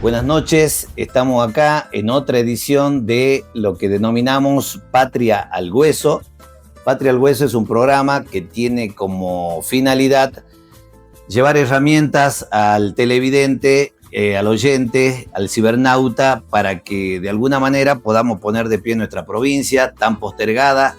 Buenas noches, estamos acá en otra edición de lo que denominamos Patria al Hueso. Patria al Hueso es un programa que tiene como finalidad llevar herramientas al televidente, al oyente, al cibernauta, para que de alguna manera podamos poner de pie nuestra provincia tan postergada,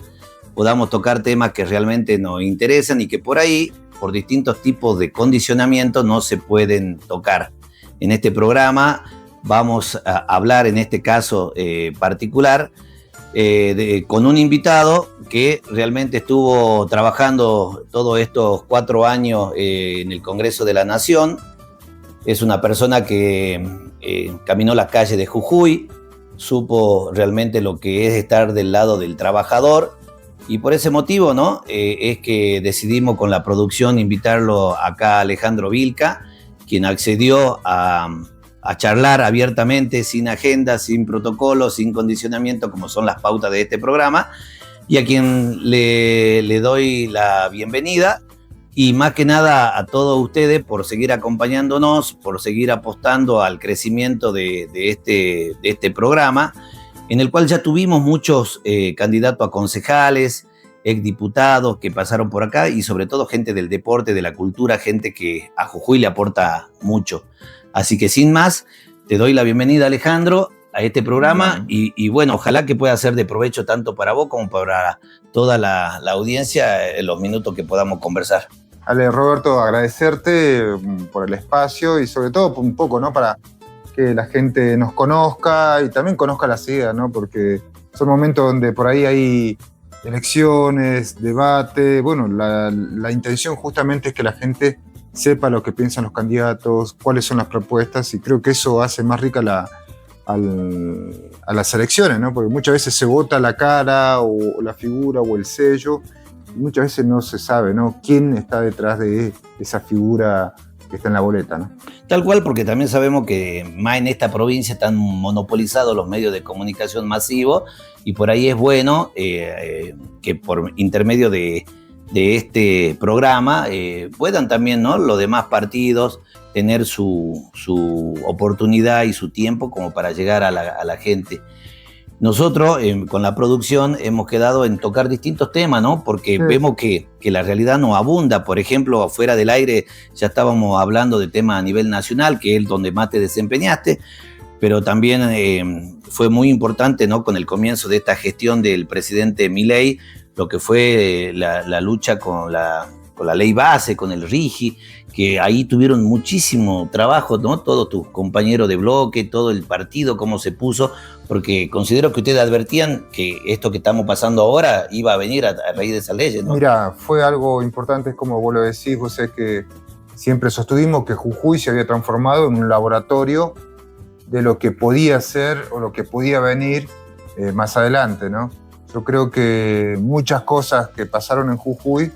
podamos tocar temas que realmente nos interesan y que por ahí, por distintos tipos de condicionamiento, no se pueden tocar. En este programa vamos a hablar, en este caso particular, con un invitado que realmente estuvo trabajando todos estos 4 años en el Congreso de la Nación. Es una persona que caminó las calles de Jujuy, supo realmente lo que es estar del lado del trabajador, y por ese motivo, ¿no? Es que decidimos con la producción invitarlo acá a Alejandro Vilca, quien accedió a charlar abiertamente, sin agenda, sin protocolo, sin condicionamiento, como son las pautas de este programa, y a quien le doy la bienvenida, y más que nada a todos ustedes por seguir acompañándonos, por seguir apostando al crecimiento de este programa, en el cual ya tuvimos muchos candidatos a concejales, exdiputados que pasaron por acá, y sobre todo gente del deporte, de la cultura, gente que a Jujuy le aporta mucho. Así que sin más, te doy la bienvenida, Alejandro, a este programa, y bueno, ojalá que pueda ser de provecho tanto para vos como para toda la audiencia en los minutos que podamos conversar. Ale, Roberto, agradecerte por el espacio y sobre todo un poco, ¿no?, para que la gente nos conozca y también conozca las ideas, ¿no?, porque son momentos donde por ahí hay elecciones, debate. Bueno, la intención justamente es que la gente sepa lo que piensan los candidatos, cuáles son las propuestas, y creo que eso hace más rica a las elecciones, ¿no? Porque muchas veces se vota la cara o la figura o el sello, y muchas veces no se sabe, ¿no?, quién está detrás de esa figura que está en la boleta, ¿no? Tal cual, porque también sabemos que más en esta provincia están monopolizados los medios de comunicación masivos, y por ahí es bueno que por intermedio de este programa puedan también, ¿no?, los demás partidos tener su oportunidad y su tiempo como para llegar a la gente. Nosotros con la producción hemos quedado en tocar distintos temas, ¿no? Porque vemos que la realidad no abunda. Por ejemplo, afuera del aire ya estábamos hablando de temas a nivel nacional, que es donde más te desempeñaste, pero también fue muy importante, ¿no?, con el comienzo de esta gestión del presidente Milei, lo que fue la lucha con la ley base, con el RIGI, que ahí tuvieron muchísimo trabajo, ¿no?, todos tus compañeros de bloque, todo el partido, cómo se puso, porque considero que ustedes advertían que esto que estamos pasando ahora iba a venir a raíz de esas leyes, ¿no? Mira, fue algo importante, como vos lo decís. Vos sabés que siempre sostuvimos que Jujuy se había transformado en un laboratorio de lo que podía ser o lo que podía venir más adelante, ¿no? Yo creo que muchas cosas que pasaron en Jujuy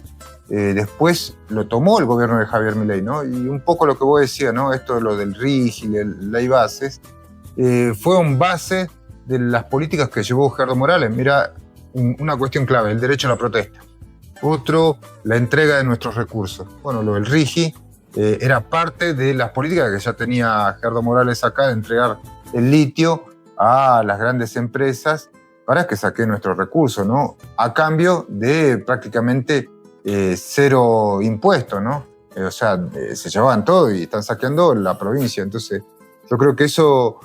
después lo tomó el gobierno de Javier Milei, ¿no? Y un poco lo que vos decías, ¿no?, esto de lo del RIGI, de la ley bases, fue un base de las políticas que llevó Gerardo Morales. Mira, una cuestión clave: el derecho a la protesta. Otro, la entrega de nuestros recursos. Bueno, lo del RIGI era parte de las políticas que ya tenía Gerardo Morales acá, de entregar el litio a las grandes empresas para que saquen nuestros recursos, ¿no?, a cambio de prácticamente cero impuestos, ¿no? O sea, se llevaban todo y están saqueando la provincia. Entonces, yo creo que eso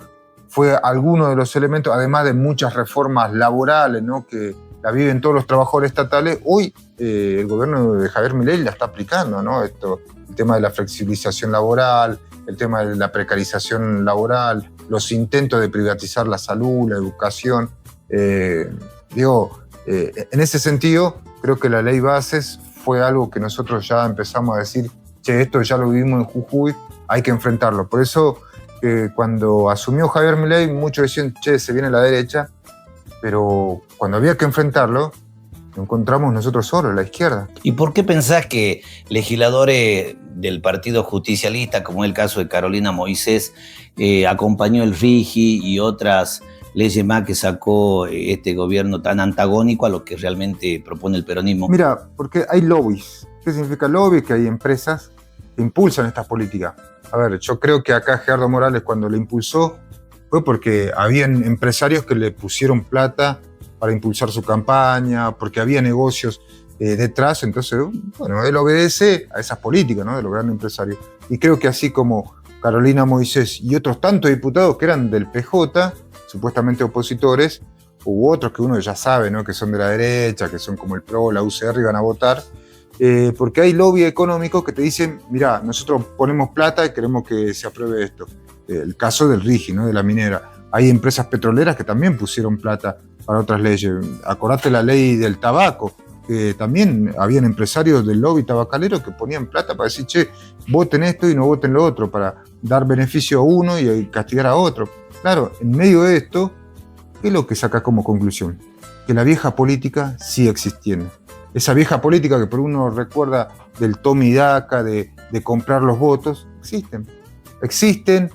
fue alguno de los elementos, además de muchas reformas laborales, ¿no?, que la viven todos los trabajadores estatales. Hoy el gobierno de Javier Milei la está aplicando, ¿no? El tema de la flexibilización laboral, el tema de la precarización laboral, los intentos de privatizar la salud, la educación. En ese sentido, creo que la ley bases fue algo que nosotros ya empezamos a decir: che, esto ya lo vivimos en Jujuy, hay que enfrentarlo. Por eso, cuando asumió Javier Milei, muchos decían: che, se viene la derecha, pero cuando había que enfrentarlo, lo encontramos nosotros solos, la izquierda. ¿Y por qué pensás que legisladores del Partido Justicialista, como es el caso de Carolina Moisés, acompañó el RIGI y otras leyes más que sacó este gobierno tan antagónico a lo que realmente propone el peronismo? Mira, porque hay lobbies. ¿Qué significa lobby? Que hay empresas que impulsan estas políticas. A ver, yo creo que acá Gerardo Morales, cuando lo impulsó, fue porque habían empresarios que le pusieron plata para impulsar su campaña, porque había negocios detrás. Entonces, bueno, él obedece a esas políticas, ¿no?, de los grandes empresarios. Y creo que así como Carolina Moisés y otros tantos diputados que eran del PJ, supuestamente opositores, hubo otros que uno ya sabe, ¿no?, que son de la derecha, que son como el PRO, la UCR, y van a votar, porque hay lobby económicos que te dicen, mirá, nosotros ponemos plata y queremos que se apruebe esto. El caso del RIGI, ¿no?, de la minera. Hay empresas petroleras que también pusieron plata para otras leyes. Acordate la ley del tabaco, que también habían empresarios del lobby tabacalero que ponían plata para decir, che, voten esto y no voten lo otro, para dar beneficio a uno y castigar a otro. Claro, en medio de esto, ¿qué es lo que saca como conclusión? Que la vieja política sigue existiendo. Esa vieja política que por uno recuerda del toma y daca, de comprar los votos, existen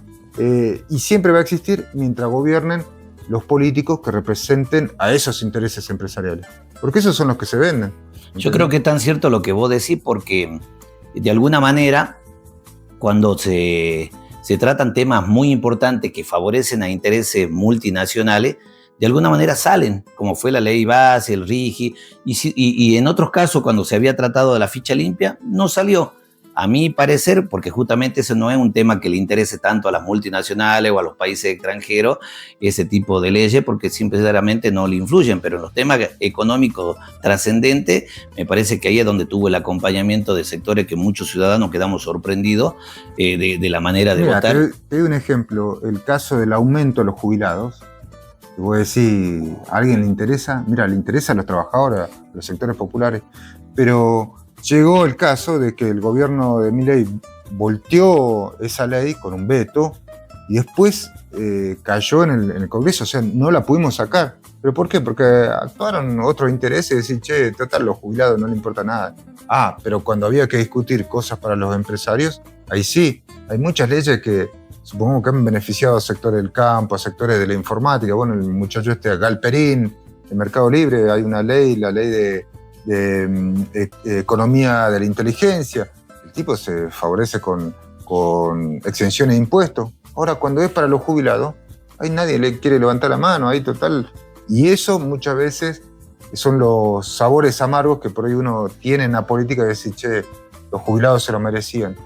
y siempre va a existir mientras gobiernen los políticos que representen a esos intereses empresariales. Porque esos son los que se venden. ¿Entendés? Yo creo que es tan cierto lo que vos decís, porque de alguna manera, cuando se tratan temas muy importantes que favorecen a intereses multinacionales, de alguna manera salen, como fue la ley base, el RIGI, y en otros casos, cuando se había tratado de la ficha limpia, no salió. A mi parecer, porque justamente ese no es un tema que le interese tanto a las multinacionales o a los países extranjeros, ese tipo de leyes, porque simplemente no le influyen, pero en los temas económicos trascendentes, me parece que ahí es donde tuvo el acompañamiento de sectores que muchos ciudadanos quedamos sorprendidos de la manera de votar. Te doy un ejemplo, el caso del aumento a los jubilados. Te voy a decir, ¿a alguien le interesa? Mira, le interesa a los trabajadores, a los sectores populares, pero llegó el caso de que el gobierno de Milei volteó esa ley con un veto y después cayó en el Congreso, o sea, no la pudimos sacar. ¿Pero por qué? Porque actuaron otros intereses y decir, che, total, los jubilados no le importa nada. Ah, pero cuando había que discutir cosas para los empresarios, ahí sí, hay muchas leyes que supongo que han beneficiado a sectores del campo, a sectores de la informática. Bueno, el muchacho Galperín, el Mercado Libre, hay una ley, la ley de economía de la inteligencia. El tipo se favorece con exenciones de impuestos. Ahora, cuando es para los jubilados, ahí nadie le quiere levantar la mano, ahí total. Y eso muchas veces son los sabores amargos que por ahí uno tiene en la política, de decir, che, los jubilados se lo merecían.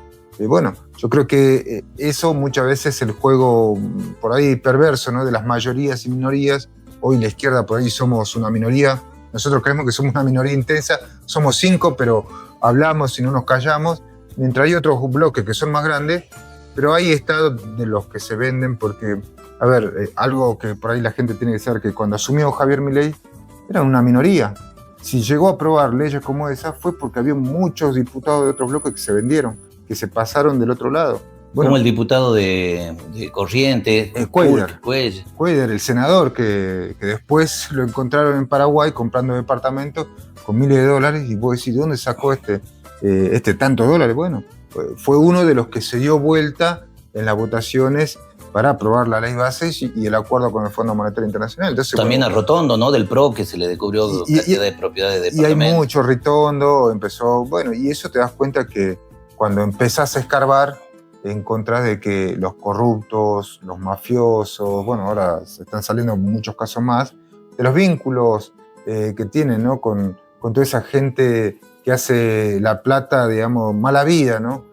Bueno, yo creo que eso muchas veces es el juego por ahí perverso, ¿no?, de las mayorías y minorías. Hoy la izquierda por ahí somos una minoría. Nosotros creemos que somos una minoría intensa, somos 5, pero hablamos y no nos callamos, mientras hay otros bloques que son más grandes, pero hay estados de los que se venden porque, a ver, algo que por ahí la gente tiene que saber, que cuando asumió Javier Milei era una minoría. Si llegó a aprobar leyes como esa fue porque había muchos diputados de otros bloques que se vendieron, que se pasaron del otro lado. Bueno, como el diputado de Corrientes, Cuellar, el senador, que después lo encontraron en Paraguay comprando departamentos con miles de dólares, y vos decís, ¿de dónde sacó este tantos dólares? Bueno, fue uno de los que se dio vuelta en las votaciones para aprobar la ley base y el acuerdo con el Fondo Monetario Internacional. Entonces, también a Rotondo, ¿no?, del PRO, que se le descubrió cantidad de propiedades de departamentos. Y hay mucho Ritondo, empezó, bueno, y eso te das cuenta que cuando empezás a escarbar, encontrás de que los corruptos, los mafiosos, bueno, ahora se están saliendo muchos casos más, de los vínculos que tienen, ¿no?, con toda esa gente que hace la plata, digamos, mala vida, ¿no?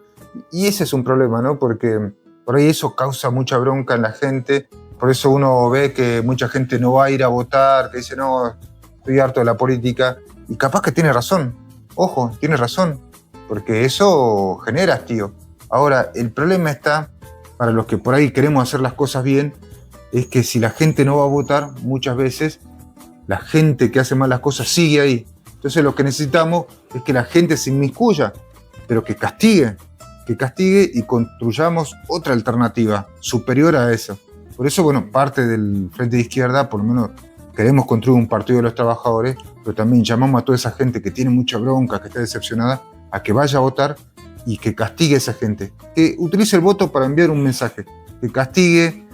Y ese es un problema, ¿no?, porque por ahí eso causa mucha bronca en la gente, por eso uno ve que mucha gente no va a ir a votar, que dice, no, estoy harto de la política, y capaz que tiene razón, ojo, tiene razón, porque eso genera hastío. Ahora, el problema está, para los que por ahí queremos hacer las cosas bien, es que si la gente no va a votar, muchas veces la gente que hace mal las cosas sigue ahí. Entonces lo que necesitamos es que la gente se inmiscuya, pero que castigue y construyamos otra alternativa superior a eso. Por eso, bueno, parte del Frente de Izquierda, por lo menos queremos construir un partido de los trabajadores, pero también llamamos a toda esa gente que tiene mucha bronca, que está decepcionada, a que vaya a votar y que castigue a esa gente, que utilice el voto para enviar un mensaje, que castigue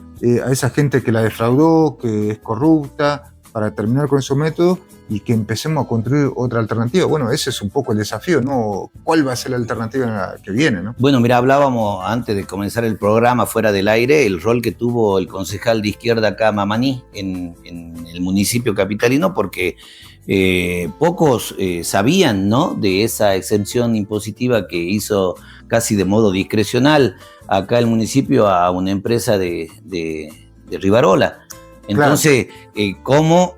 a esa gente que la defraudó, que es corrupta, para terminar con esos métodos, y que empecemos a construir otra alternativa. Bueno, ese es un poco el desafío, ¿no? ¿Cuál va a ser la alternativa que viene, ¿no? Bueno, mira, hablábamos antes de comenzar el programa fuera del aire, el rol que tuvo el concejal de izquierda acá, Mamaní, en el municipio capitalino, porque pocos sabían, ¿no?, de esa exención impositiva que hizo casi de modo discrecional acá el municipio a una empresa de Rivarola. Entonces, claro, cómo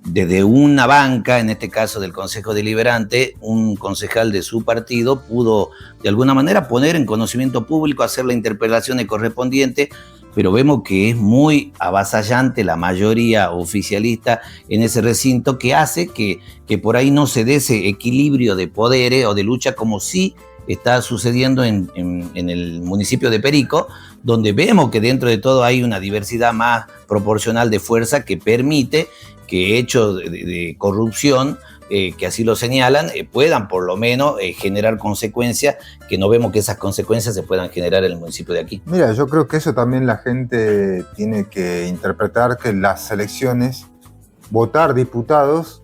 desde una banca, en este caso del Consejo Deliberante, un concejal de su partido pudo de alguna manera poner en conocimiento público, hacer la interpelación correspondiente, pero vemos que es muy avasallante la mayoría oficialista en ese recinto, que hace que por ahí no se dé ese equilibrio de poderes o de lucha como sí está sucediendo en el municipio de Perico, donde vemos que dentro de todo hay una diversidad más proporcional de fuerza que permite que hechos de corrupción, que así lo señalan, puedan por lo menos generar consecuencias, que no vemos que esas consecuencias se puedan generar en el municipio de aquí. Mira, yo creo que eso también la gente tiene que interpretar, que las elecciones, votar diputados,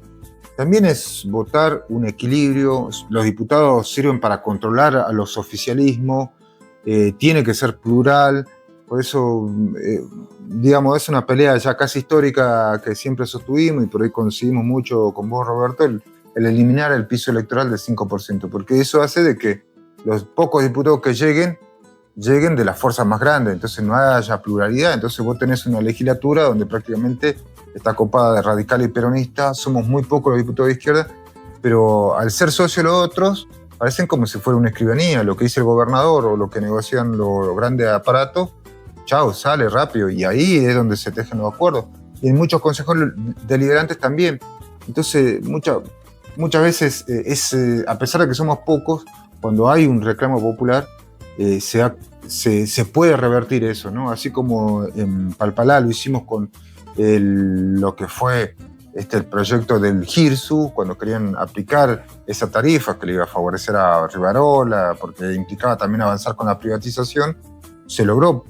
también es votar un equilibrio. Los diputados sirven para controlar a los oficialismos, tiene que ser plural, por eso, digamos, es una pelea ya casi histórica que siempre sostuvimos y por ahí coincidimos mucho con vos, Roberto, el eliminar el piso electoral del 5%, porque eso hace de que los pocos diputados que lleguen de las fuerzas más grandes, entonces no haya pluralidad. Entonces vos tenés una legislatura donde prácticamente está copada de radicales y peronistas, somos muy pocos los diputados de izquierda, pero al ser socios los otros, parecen como si fuera una escribanía, lo que dice el gobernador o lo que negocian los grandes aparatos, chao, sale rápido, y ahí es donde se tejen los acuerdos. Y en muchos consejos deliberantes también. Entonces, muchas veces, a pesar de que somos pocos, cuando hay un reclamo popular, se puede revertir eso, ¿no? Así como en Palpalá lo hicimos con lo que fue el proyecto del GIRSU, cuando querían aplicar esa tarifa que le iba a favorecer a Rivarola, porque implicaba también avanzar con la privatización, se logró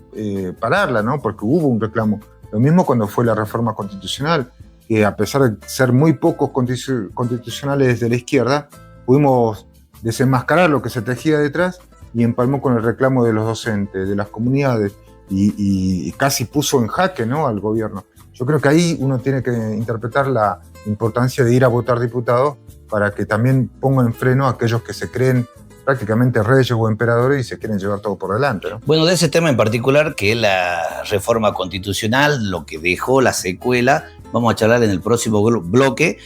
pararla, ¿no? Porque hubo un reclamo. Lo mismo cuando fue la reforma constitucional, que a pesar de ser muy pocos constitucionales de la izquierda, pudimos desenmascarar lo que se tejía detrás y empalmó con el reclamo de los docentes, de las comunidades, y casi puso en jaque, ¿no?, al gobierno. Yo creo que ahí uno tiene que interpretar la importancia de ir a votar diputados para que también pongan en freno a aquellos que se creen prácticamente reyes o emperadores y se quieren llevar todo por delante, ¿no? Bueno, de ese tema en particular, que es la reforma constitucional, lo que dejó la secuela, vamos a charlar en el próximo bloque.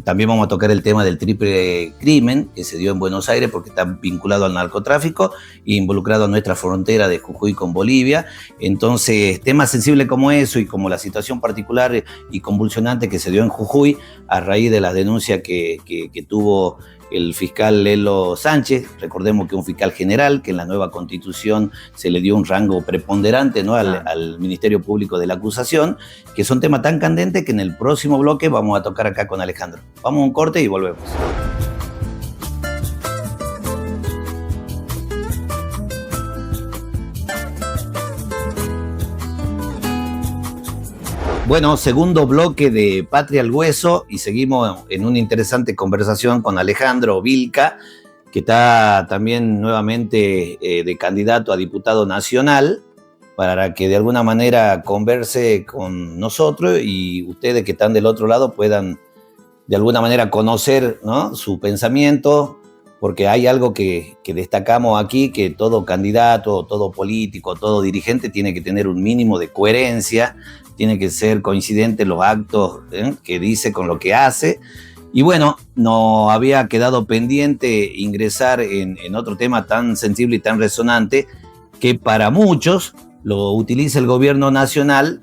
También vamos a tocar el tema del triple crimen que se dio en Buenos Aires porque está vinculado al narcotráfico e involucrado en nuestra frontera de Jujuy con Bolivia. Entonces, temas sensibles como eso y como la situación particular y convulsionante que se dio en Jujuy a raíz de la denuncia que tuvo el fiscal Lelo Sánchez. Recordemos que un fiscal general, que en la nueva constitución se le dio un rango preponderante, ¿no?, al Ministerio Público de la Acusación, que son temas tan candentes que en el próximo bloque vamos a tocar acá con Alejandro. Vamos a un corte y volvemos. Bueno, segundo bloque de Patria al Hueso y seguimos en una interesante conversación con Alejandro Vilca, que está también nuevamente de candidato a diputado nacional, para que de alguna manera converse con nosotros y ustedes que están del otro lado puedan de alguna manera conocer, ¿no?, su pensamiento, porque hay algo que destacamos aquí, que todo candidato, todo político, todo dirigente tiene que tener un mínimo de coherencia, tiene que ser coincidente los actos que dice con lo que hace. Y bueno, nos había quedado pendiente ingresar en otro tema tan sensible y tan resonante, que para muchos lo utiliza el gobierno nacional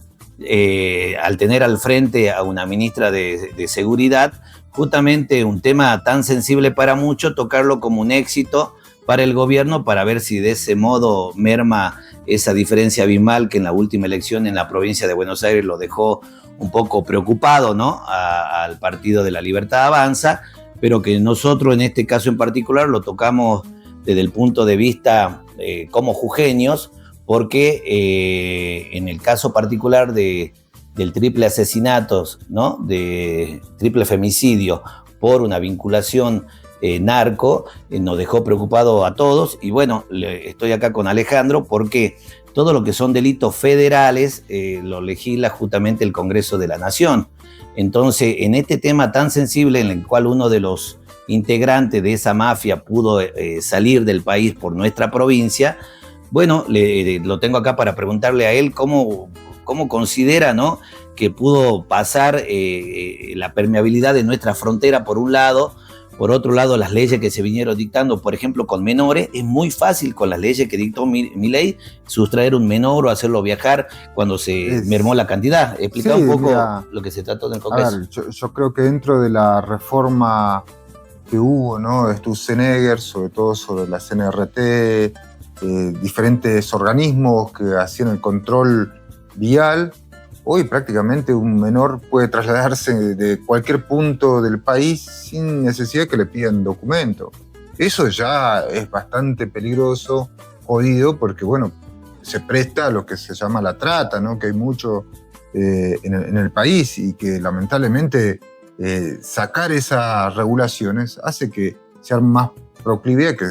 al tener al frente a una ministra de Seguridad, justamente un tema tan sensible para muchos, tocarlo como un éxito para el gobierno, para ver si de ese modo merma esa diferencia abismal que en la última elección en la provincia de Buenos Aires lo dejó un poco preocupado, ¿no?, al Partido de la Libertad Avanza, pero que nosotros en este caso en particular lo tocamos desde el punto de vista como jujeños, porque en el caso particular de del triple asesinato, ¿no? De triple femicidio por una vinculación narco, nos dejó preocupado a todos. Y bueno, estoy acá con Alejandro porque todo lo que son delitos federales lo legisla justamente el Congreso de la Nación. Entonces, en este tema tan sensible en el cual uno de los integrantes de esa mafia pudo salir del país por nuestra provincia, bueno, lo tengo acá para preguntarle a él cómo considera, ¿no?, que pudo pasar la permeabilidad de nuestra frontera por un lado. Por otro lado, las leyes que se vinieron dictando, por ejemplo, con menores, es muy fácil con las leyes que dictó Milei sustraer un menor o hacerlo viajar cuando se mermó la cantidad. Explica un poco lo que se trató en el Congreso. A ver, yo creo que dentro de la reforma que hubo, ¿no?, de Sturzenegger, sobre todo sobre la CNRT, diferentes organismos que hacían el control vial, hoy prácticamente un menor puede trasladarse de cualquier punto del país sin necesidad que le pidan documento. Eso ya es bastante peligroso, jodido, porque bueno, se presta a lo que se llama la trata, ¿no?, que hay mucho en el país, y que lamentablemente sacar esas regulaciones hace que sea más proclive a que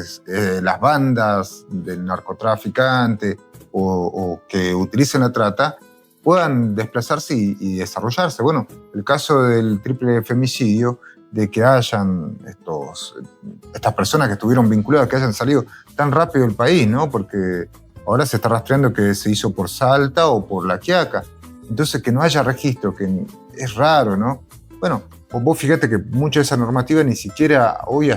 las bandas del narcotraficante o que utilicen la trata puedan desplazarse y desarrollarse. Bueno, el caso del triple femicidio, de que hayan estas personas que estuvieron vinculadas, que hayan salido tan rápido del país, ¿no? Porque ahora se está rastreando que se hizo por Salta o por La Quiaca. Entonces, que no haya registro, que es raro, ¿no? Bueno, vos fíjate que mucha de esa normativa ni siquiera hoy,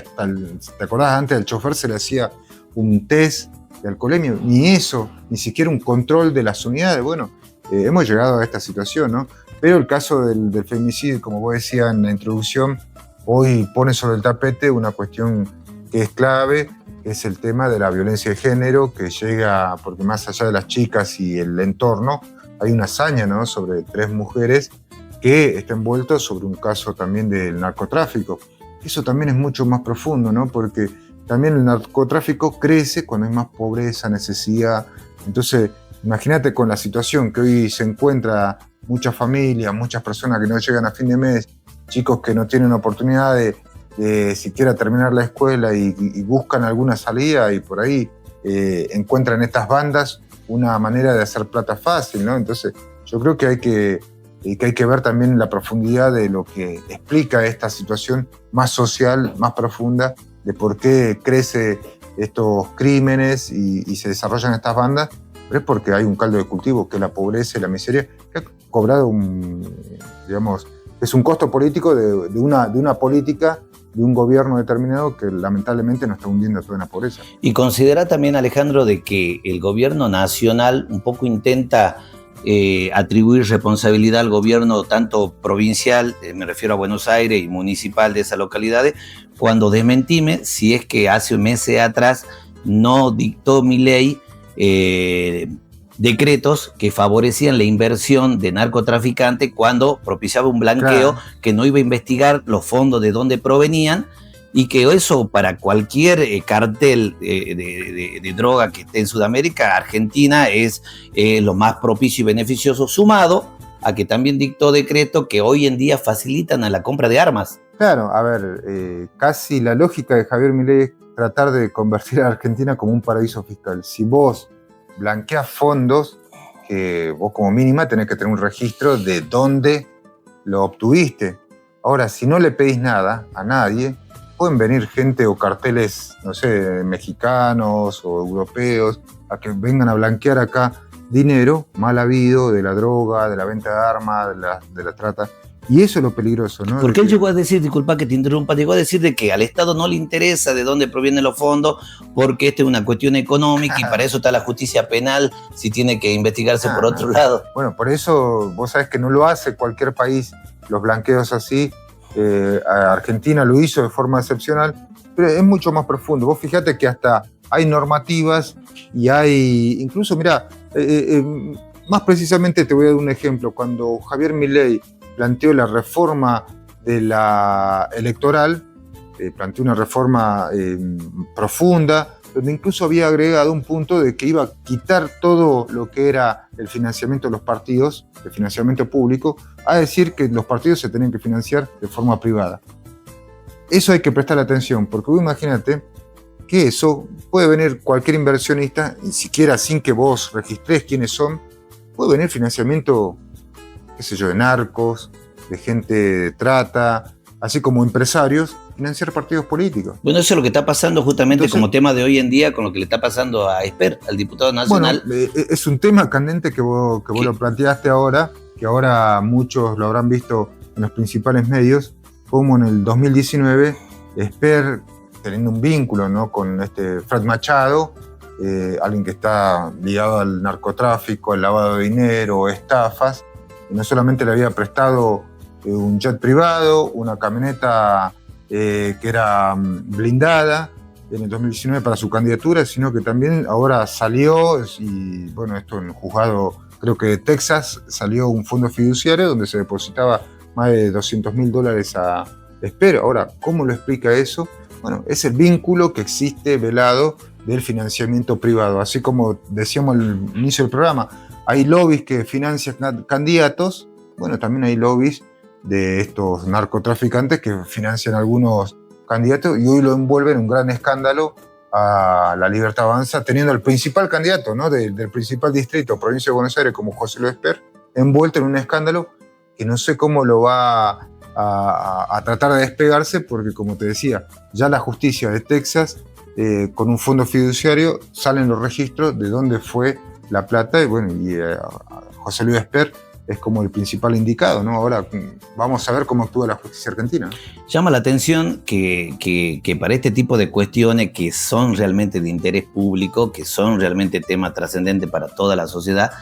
¿te acordás? Antes al chofer se le hacía un test de alcoholemia, ni eso, ni siquiera un control de las unidades. Bueno, hemos llegado a esta situación, ¿no? Pero el caso del femicidio, como vos decías en la introducción, hoy pone sobre el tapete una cuestión que es clave, que es el tema de la violencia de género, que llega, porque más allá de las chicas y el entorno, hay una hazaña, ¿no?, sobre 3 mujeres que está envuelto sobre un caso también del narcotráfico. Eso también es mucho más profundo, ¿no?, porque también el narcotráfico crece cuando hay más pobreza, necesidad. Entonces, imagínate con la situación que hoy se encuentra muchas familias, muchas personas que no llegan a fin de mes, chicos que no tienen oportunidad de siquiera terminar la escuela y buscan alguna salida, y por ahí encuentran en estas bandas una manera de hacer plata fácil, ¿no? Entonces, yo creo que hay que ver también la profundidad de lo que explica esta situación más social, más profunda, de por qué crece estos crímenes y se desarrollan estas bandas. Pero es porque hay un caldo de cultivo, que es la pobreza y la miseria, que ha cobrado es un costo político de una política, de un gobierno determinado que lamentablemente nos está hundiendo toda en la pobreza. Y considera también, Alejandro, de que el gobierno nacional un poco intenta atribuir responsabilidad al gobierno tanto provincial, me refiero a Buenos Aires, y municipal de esas localidades, cuando desmentime si es que hace meses atrás no dictó Milei decretos que favorecían la inversión de narcotraficantes cuando propiciaba un blanqueo, claro, que no iba a investigar los fondos de dónde provenían, y que eso para cualquier cartel de droga que esté en Sudamérica, Argentina es lo más propicio y beneficioso, sumado a que también dictó decretos que hoy en día facilitan a la compra de armas. Claro, a ver, casi la lógica de Javier Milei es tratar de convertir a Argentina como un paraíso fiscal. Si vos blanqueas fondos, que vos como mínima tenés que tener un registro de dónde lo obtuviste. Ahora, si no le pedís nada a nadie, pueden venir gente o carteles, no sé, mexicanos o europeos, a que vengan a blanquear acá dinero mal habido de la droga, de la venta de armas, de la trata. Y eso es lo peligroso, ¿no? Porque él llegó a decir, disculpa que te interrumpa, llegó a decir de que al Estado no le interesa de dónde provienen los fondos, porque esta es una cuestión económica y para eso está la justicia penal, si tiene que investigarse por otro lado. Bueno, por eso vos sabés que no lo hace cualquier país, los blanqueos así. Argentina lo hizo de forma excepcional, pero es mucho más profundo. Vos fíjate que hasta hay normativas y hay, incluso, mirá, más precisamente te voy a dar un ejemplo. Cuando Javier Milei planteó la reforma de la electoral, planteó una reforma profunda, donde incluso había agregado un punto de que iba a quitar todo lo que era el financiamiento de los partidos, el financiamiento público, a decir que los partidos se tenían que financiar de forma privada. Eso hay que prestar atención, porque vos imagínate que eso puede venir cualquier inversionista, ni siquiera sin que vos registres quiénes son, puede venir financiamiento, qué sé yo, de narcos, de gente de trata, así como empresarios, financiar partidos políticos. Bueno, eso es lo que está pasando justamente. Entonces, como tema de hoy en día con lo que le está pasando a Esper, al diputado nacional. Bueno, es un tema candente que vos lo planteaste ahora, que ahora muchos lo habrán visto en los principales medios, como en el 2019 Esper, teniendo un vínculo, ¿no?, con Fred Machado, alguien que está ligado al narcotráfico, al lavado de dinero, estafas, y no solamente le había prestado un jet privado, una camioneta que era blindada en el 2019 para su candidatura, sino que también ahora salió, y bueno, esto en el juzgado, creo que de Texas, salió un fondo fiduciario donde se depositaba más de $200.000 a Esper. Ahora, ¿cómo lo explica eso? Bueno, es el vínculo que existe velado del financiamiento privado. Así como decíamos al inicio del programa, hay lobbies que financian candidatos, bueno, también hay lobbies de estos narcotraficantes que financian algunos candidatos y hoy lo envuelven en un gran escándalo a La Libertad Avanza, teniendo el principal candidato, ¿no?, del principal distrito, provincia de Buenos Aires, como José Luis Esper, envuelto en un escándalo que no sé cómo lo va a tratar de despegarse, porque como te decía, ya la justicia de Texas, con un fondo fiduciario, salen los registros de dónde fue la plata, y bueno, José Luis Esper es como el principal indicado, ¿no? Ahora vamos a ver cómo actúa la justicia argentina. Llama la atención que para este tipo de cuestiones que son realmente de interés público, que son realmente tema trascendente para toda la sociedad,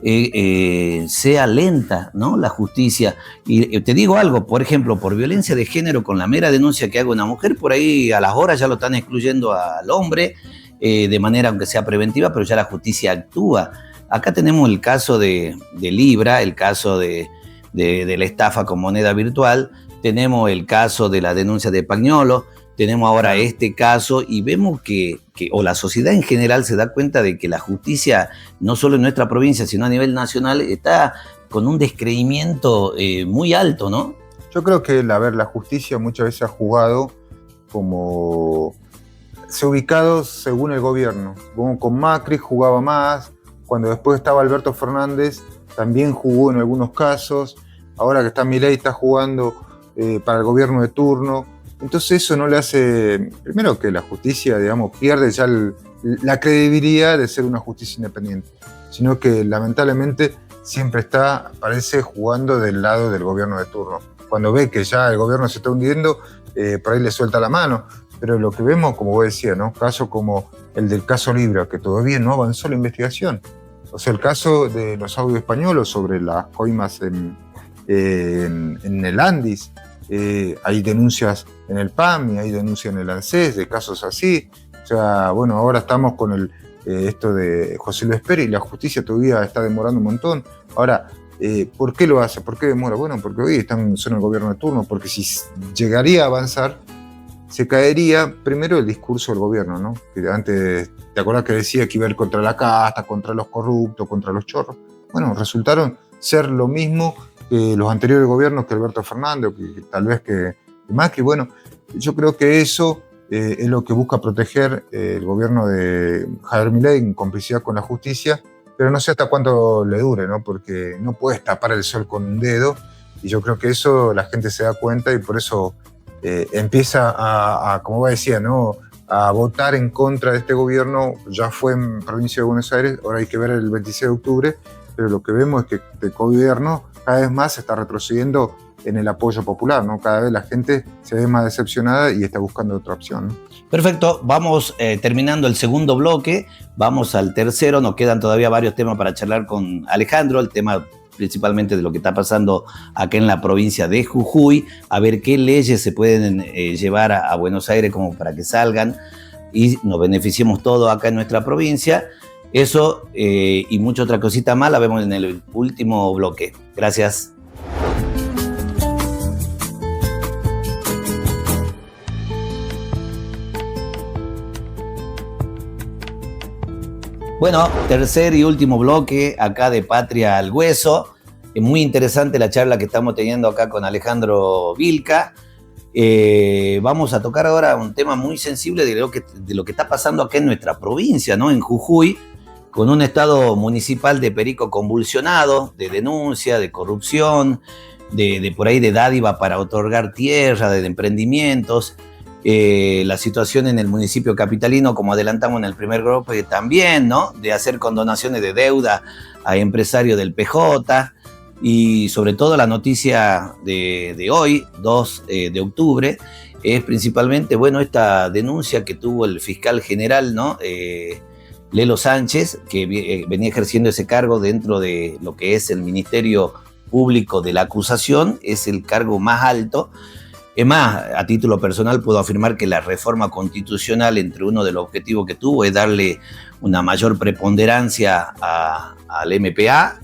sea lenta, ¿no?, la justicia. Y te digo algo, por ejemplo, por violencia de género, con la mera denuncia que haga una mujer, por ahí a las horas ya lo están excluyendo al hombre, de manera aunque sea preventiva, pero ya la justicia actúa. Acá tenemos el caso de Libra, el caso de la estafa con moneda virtual, tenemos el caso de la denuncia de Pagnolo, tenemos ahora este caso y vemos que la sociedad en general se da cuenta de que la justicia, no solo en nuestra provincia, sino a nivel nacional, está con un descreimiento muy alto, ¿no? Yo creo que, la justicia muchas veces ha jugado como... se ha ubicado según el gobierno. Como con Macri jugaba más, cuando después estaba Alberto Fernández también jugó en algunos casos, ahora que está Milei está jugando para el gobierno de turno. Entonces eso no le hace, primero que la justicia, digamos, pierde ya la credibilidad de ser una justicia independiente, sino que lamentablemente siempre está, parece, jugando del lado del gobierno de turno. Cuando ve que ya el gobierno se está hundiendo, por ahí le suelta la mano. Pero lo que vemos, como vos decías, ¿no?, casos como el del caso Libra, que todavía no avanzó la investigación. O sea, el caso de los audios españoles sobre las coimas en el Andis, hay denuncias en el PAM y hay denuncias en el ANSES de casos así. O sea, bueno, ahora estamos con esto de José Luis Esper y la justicia todavía está demorando un montón. Ahora, ¿por qué lo hace? ¿Por qué demora? Bueno, porque hoy son el gobierno de turno, porque si llegaría a avanzar, se caería primero el discurso del gobierno, ¿no? Que antes, ¿te acordás que decía que iba a ir contra la casta, contra los corruptos, contra los chorros? Bueno, resultaron ser lo mismo que los anteriores gobiernos, que Alberto Fernández, que tal vez que Macri. Bueno, yo creo que eso es lo que busca proteger el gobierno de Javier Milei en complicidad con la justicia, pero no sé hasta cuánto le dure, ¿no? Porque no puedes tapar el sol con un dedo, y yo creo que eso la gente se da cuenta y por eso empieza a, como decía, ¿no?, a votar en contra de este gobierno. Ya fue en provincia de Buenos Aires, ahora hay que ver el 26 de octubre, pero lo que vemos es que el gobierno cada vez más se está retrocediendo en el apoyo popular, ¿no? Cada vez la gente se ve más decepcionada y está buscando otra opción, ¿no? Perfecto, vamos terminando el segundo bloque, vamos al tercero, nos quedan todavía varios temas para charlar con Alejandro, el tema principalmente de lo que está pasando acá en la provincia de Jujuy, a ver qué leyes se pueden llevar a Buenos Aires como para que salgan y nos beneficiemos todos acá en nuestra provincia. Eso y mucha otra cosita más la vemos en el último bloque. Gracias. Bueno, tercer y último bloque acá de Patria al Hueso. Es muy interesante la charla que estamos teniendo acá con Alejandro Vilca. Vamos a tocar ahora un tema muy sensible de lo que está pasando acá en nuestra provincia, ¿no? En Jujuy, con un estado municipal de Perico convulsionado, de denuncia, de corrupción, de por ahí de dádiva para otorgar tierra, de emprendimientos. La situación en el municipio capitalino, como adelantamos en el primer grupo, también, ¿no? De hacer condonaciones de deuda a empresarios del PJ. Y sobre todo la noticia de hoy, 2 de octubre, es principalmente, bueno, esta denuncia que tuvo el fiscal general, ¿no? Lelo Sánchez, que venía ejerciendo ese cargo dentro de lo que es el Ministerio Público de la Acusación, es el cargo más alto. Es más, a título personal puedo afirmar que la reforma constitucional, entre uno de los objetivos que tuvo, es darle una mayor preponderancia al MPA,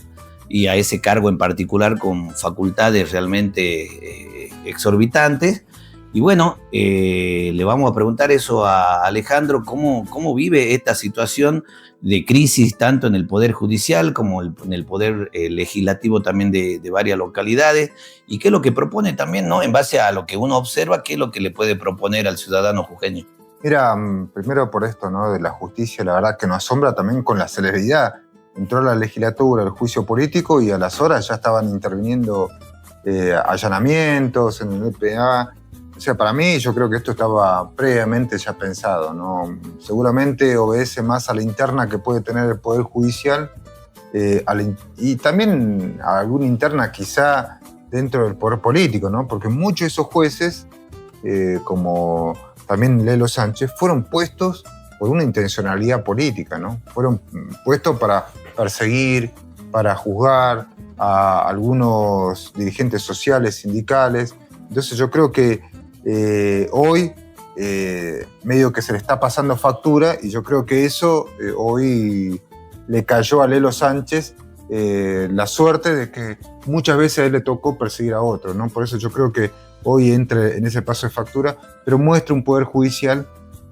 y a ese cargo en particular con facultades realmente exorbitantes. Y bueno, le vamos a preguntar eso a Alejandro, cómo vive esta situación de crisis tanto en el Poder Judicial como en el Poder Legislativo también de varias localidades, y qué es lo que propone también, ¿no? En base a lo que uno observa, qué es lo que le puede proponer al ciudadano jujeño. Mira, primero por esto, ¿no? De la justicia, la verdad que nos asombra también con la celeridad. Entró la legislatura, el juicio político, y a las horas ya estaban interviniendo allanamientos en el EPA. O sea, para mí, yo creo que esto estaba previamente ya pensado, ¿no? Seguramente obedece más a la interna que puede tener el Poder Judicial y también a alguna interna quizá dentro del Poder Político, ¿no? Porque muchos de esos jueces, como también Lelo Sánchez, fueron puestos por una intencionalidad política, ¿no? Fueron puestos para perseguir, para juzgar a algunos dirigentes sociales, sindicales. Entonces yo creo que hoy medio que se le está pasando factura, y yo creo que eso hoy le cayó a Lelo Sánchez la suerte de que muchas veces a él le tocó perseguir a otros, ¿no? Por eso yo creo que hoy entra en ese paso de factura, pero muestra un poder judicial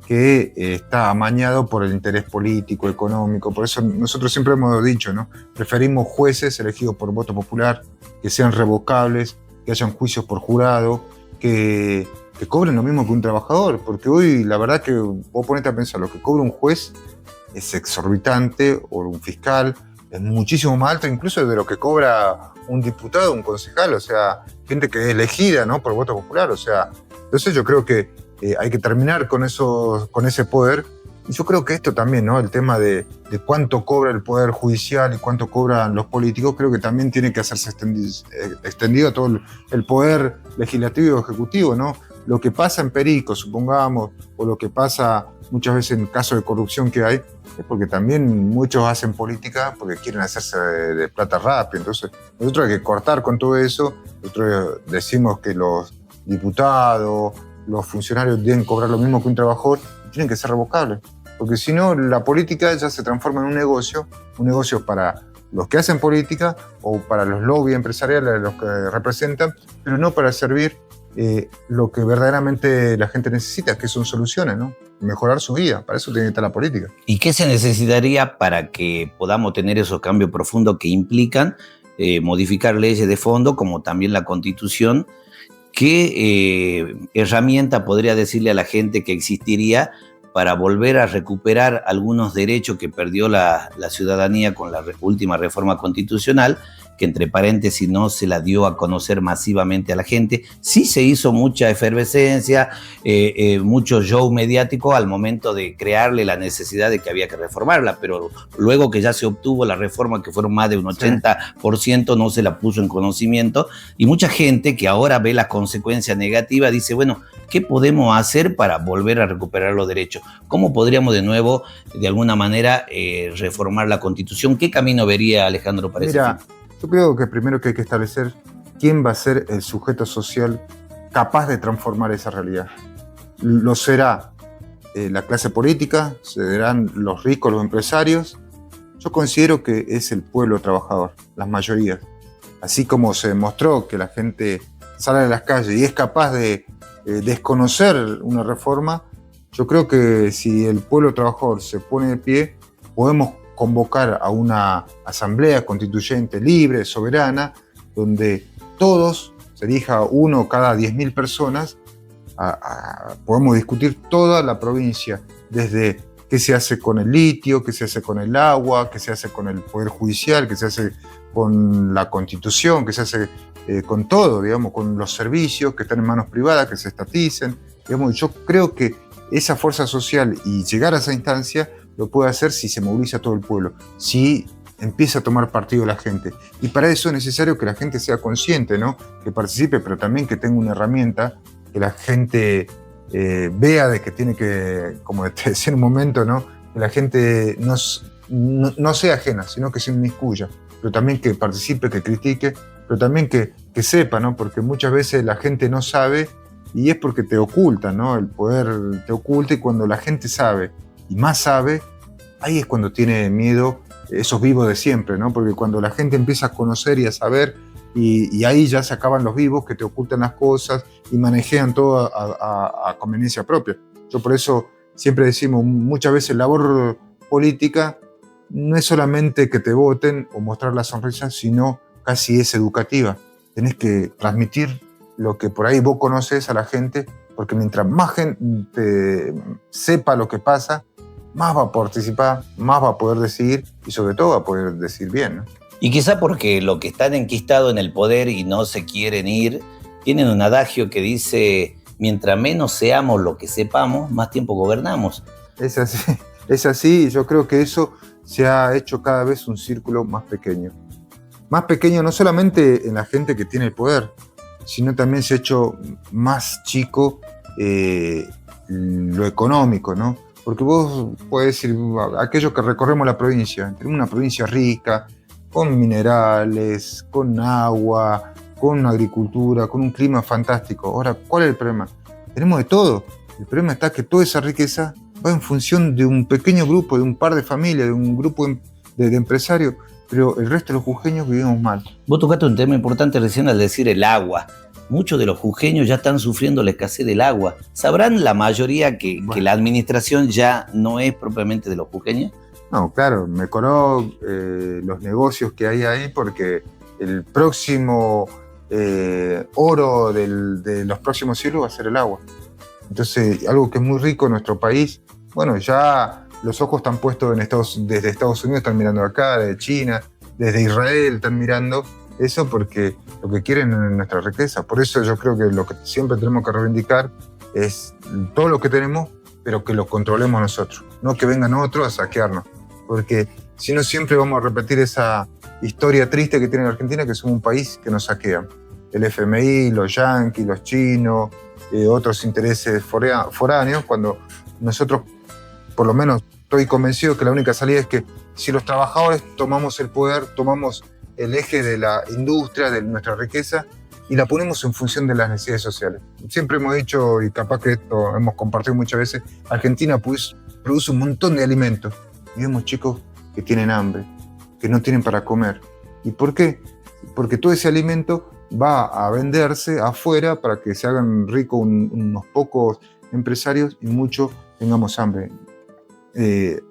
que está amañado por el interés político, económico. Por eso nosotros siempre hemos dicho, ¿no? Preferimos jueces elegidos por voto popular, que sean revocables, que hayan juicios por jurado, que cobren lo mismo que un trabajador, porque hoy la verdad que vos ponete a pensar, lo que cobra un juez es exorbitante, o un fiscal, es muchísimo más alto incluso de lo que cobra un diputado, un concejal, o sea, gente que es elegida, ¿no? Por voto popular, o sea, entonces yo creo que hay que terminar con ese poder. Y yo creo que esto también, ¿no? El tema de cuánto cobra el Poder Judicial y cuánto cobran los políticos, creo que también tiene que hacerse extendido a todo el Poder Legislativo y Ejecutivo, ¿no? Lo que pasa en Perico, supongamos, o lo que pasa muchas veces en casos de corrupción que hay, es porque también muchos hacen política porque quieren hacerse de plata rápido. Entonces, nosotros hay que cortar con todo eso. Nosotros decimos que los diputados, los funcionarios deben cobrar lo mismo que un trabajador y tienen que ser revocables. Porque si no, la política ya se transforma en un negocio para los que hacen política o para los lobbies empresariales, los que representan, pero no para servir lo que verdaderamente la gente necesita, que son soluciones, ¿no? Mejorar su vida. Para eso tiene que estar la política. ¿Y qué se necesitaría para que podamos tener esos cambios profundos que implican modificar leyes de fondo, como también la Constitución? ¿Qué herramienta podría decirle a la gente que existiría para volver a recuperar algunos derechos que perdió la ciudadanía con la última reforma constitucional, que entre paréntesis no se la dio a conocer masivamente a la gente? Sí se hizo mucha efervescencia, mucho show mediático al momento de crearle la necesidad de que había que reformarla, pero luego que ya se obtuvo la reforma, que fueron más de un 80%, no se la puso en conocimiento, y mucha gente que ahora ve la consecuencia negativa dice, bueno, ¿qué podemos hacer para volver a recuperar los derechos? ¿Cómo podríamos de nuevo, de alguna manera, reformar la Constitución? ¿Qué camino vería Alejandro para eso? Mira, yo creo que primero que hay que establecer quién va a ser el sujeto social capaz de transformar esa realidad. Lo será la clase política, serán los ricos, los empresarios. Yo considero que es el pueblo trabajador, las mayorías. Así como se demostró que la gente sale a las calles y es capaz de desconocer una reforma, yo creo que si el pueblo trabajador se pone de pie, podemos convocar a una asamblea constituyente libre, soberana, donde todos, se elija uno cada 10.000 personas, podemos discutir toda la provincia, desde qué se hace con el litio, qué se hace con el agua, qué se hace con el Poder Judicial, qué se hace con la Constitución, qué se hace con todo, digamos, con los servicios que están en manos privadas, que se estaticen. Digamos, yo creo que esa fuerza social y llegar a esa instancia lo puede hacer si se moviliza todo el pueblo, si empieza a tomar partido la gente. Y para eso es necesario que la gente sea consciente, ¿no? Que participe, pero también que tenga una herramienta, que la gente vea de que tiene que, como te decía en un momento, ¿no? Que la gente no sea ajena, sino que se inmiscuya, pero también que participe, que critique, pero también que sepa, ¿no? Porque muchas veces la gente no sabe y es porque te oculta, ¿no? El poder te oculta, y cuando la gente sabe y más sabe, ahí es cuando tiene miedo esos vivos de siempre, ¿no? Porque cuando la gente empieza a conocer y a saber, y ahí ya se acaban los vivos que te ocultan las cosas y manejan todo a conveniencia propia. Yo por eso siempre decimos, muchas veces labor política no es solamente que te voten o mostrar la sonrisa, sino casi es educativa. Tenés que transmitir lo que por ahí vos conoces a la gente, porque mientras más gente sepa lo que pasa, más va a participar, más va a poder decidir y sobre todo va a poder decidir bien, ¿no? Y quizá porque los que están enquistados en el poder y no se quieren ir, tienen un adagio que dice, mientras menos seamos lo que sepamos, más tiempo gobernamos. Es así, y yo creo que eso se ha hecho cada vez un círculo más pequeño. Más pequeño no solamente en la gente que tiene el poder, sino también se ha hecho más chico lo económico, ¿no? Porque vos podés decir, aquellos que recorremos la provincia, tenemos una provincia rica, con minerales, con agua, con agricultura, con un clima fantástico. Ahora, ¿cuál es el problema? Tenemos de todo. El problema está que toda esa riqueza va en función de un pequeño grupo, de un par de familias, de un grupo de empresarios, pero el resto de los jujeños vivimos mal. Vos tocaste un tema importante recién al decir el agua. Muchos de los jujeños ya están sufriendo la escasez del agua. ¿Sabrán la mayoría que la administración ya no es propiamente de los jujeños? No, claro, mejoró los negocios que hay ahí, porque el próximo oro de los próximos siglos va a ser el agua. Entonces, algo que es muy rico en nuestro país, bueno, ya los ojos están puestos desde Estados Unidos, están mirando acá, desde China, desde Israel están mirando eso, porque lo que quieren es nuestra riqueza. Por eso yo creo que lo que siempre tenemos que reivindicar es todo lo que tenemos, pero que lo controlemos nosotros, no que vengan otros a saquearnos. Porque si no, siempre vamos a repetir esa historia triste que tiene la Argentina, que somos un país que nos saquean. El FMI, los yanquis, los chinos, otros intereses foráneos, cuando nosotros, por lo menos estoy convencido que la única salida es que si los trabajadores tomamos el poder, tomamos el eje de la industria, de nuestra riqueza, y la ponemos en función de las necesidades sociales. Siempre hemos dicho, y capaz que esto hemos compartido muchas veces, Argentina produce un montón de alimentos, y vemos chicos que tienen hambre, que no tienen para comer. ¿Y por qué? Porque todo ese alimento va a venderse afuera para que se hagan ricos unos pocos empresarios y muchos tengamos hambre.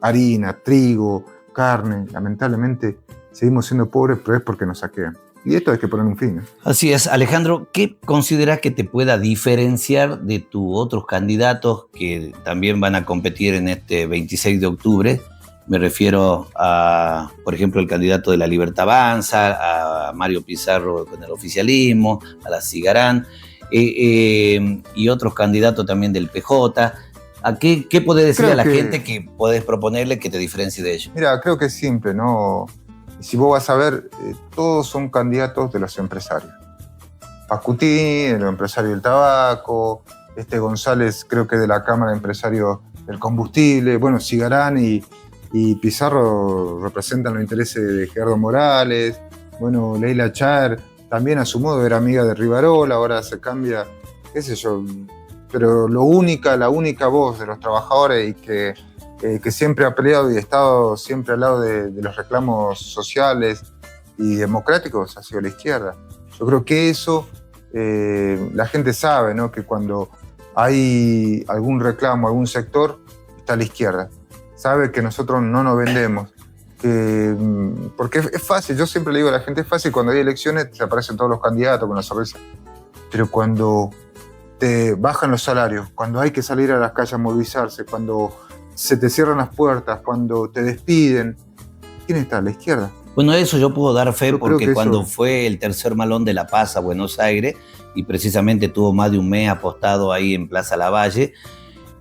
Harina, trigo, carne, lamentablemente seguimos siendo pobres, pero es porque nos saquean. Y esto hay que poner un fin, ¿no? Así es. Alejandro, ¿qué consideras que te pueda diferenciar de tus otros candidatos que también van a competir en este 26 de octubre? Me refiero a, por ejemplo, el candidato de La Libertad Avanza, a Mario Pizarro con el oficialismo, a la Cigarán, y otros candidatos también del PJ. ¿A qué podés decirle a la gente que podés proponerle que te diferencie de ellos? Mira, creo que es simple, ¿no? Si vos vas a ver, todos son candidatos de los empresarios. Pascutín, el empresario del tabaco, González, creo que de la Cámara de Empresarios del Combustible, bueno, Cigarán y Pizarro representan los intereses de Gerardo Morales, bueno, Leila Char también a su modo era amiga de Rivarola, ahora se cambia, qué sé yo, pero la única voz de los trabajadores y que siempre ha peleado y ha estado siempre al lado de los reclamos sociales y democráticos ha sido la izquierda. Yo creo que eso la gente sabe, ¿no? Que cuando hay algún reclamo, algún sector, está a la izquierda. Sabe que nosotros no nos vendemos, porque es fácil, yo siempre le digo a la gente, es fácil cuando hay elecciones, se aparecen todos los candidatos con la sonrisa, pero cuando te bajan los salarios, cuando hay que salir a las calles a movilizarse, cuando se te cierran las puertas, cuando te despiden, ¿quién está? La izquierda. Bueno, eso yo puedo dar fe, Yo porque cuando eso... fue el tercer malón de La Paz a Buenos Aires, y precisamente tuvo más de un mes apostado ahí en Plaza Lavalle,